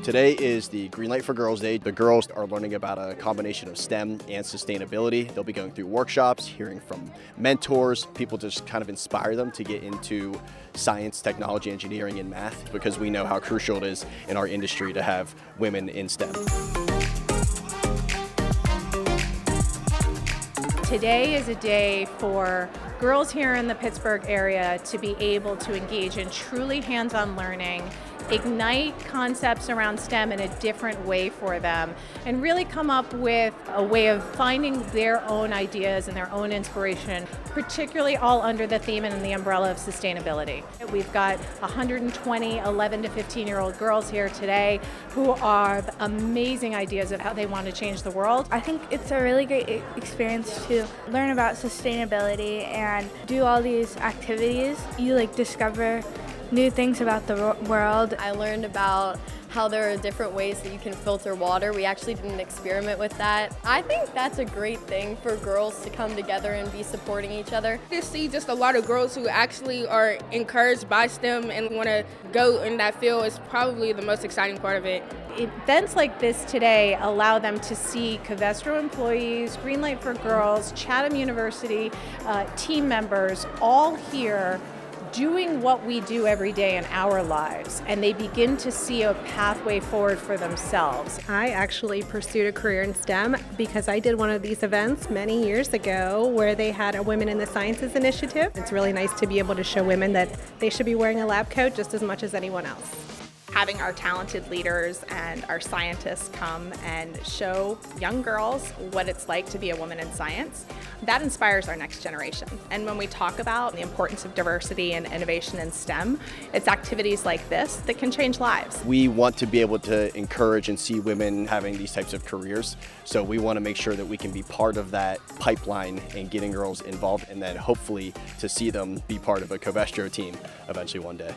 Today is the Green Light for Girls Day. The girls are learning about a combination of STEM and sustainability. They'll be going through workshops, hearing from mentors, people to just kind of inspire them to get into science, technology, engineering, and math, because we know how crucial it is in our industry to have women in STEM. Today is a day for girls here in the Pittsburgh area to be able to engage in truly hands-on learning, ignite concepts around STEM in a different way for them, and really come up with a way of finding their own ideas and their own inspiration, particularly all under the theme and the umbrella of sustainability. We've got 120 11 to 15-year-old girls here today who are amazing ideas of how they want to change the world. I think it's a really great experience to learn about sustainability and do all these activities. You discover new things about the world. I learned about how there are different ways that you can filter water. We actually did an experiment with that. I think that's a great thing for girls to come together and be supporting each other. To see just a lot of girls who actually are encouraged by STEM and want to go in that field is probably the most exciting part of it. Events like this today allow them to see Covestro employees, Green Light for Girls, Chatham University team members all here doing what we do every day in our lives, and they begin to see a pathway forward for themselves. I actually pursued a career in STEM because I did one of these events many years ago where they had a Women in the Sciences initiative. It's really nice to be able to show women that they should be wearing a lab coat just as much as anyone else. Having our talented leaders and our scientists come and show young girls what it's like to be a woman in science, that inspires our next generation. And when we talk about the importance of diversity and innovation in STEM, it's activities like this that can change lives. We want to be able to encourage and see women having these types of careers, so we want to make sure that we can be part of that pipeline and getting girls involved, and then hopefully to see them be part of a Covestro team eventually one day.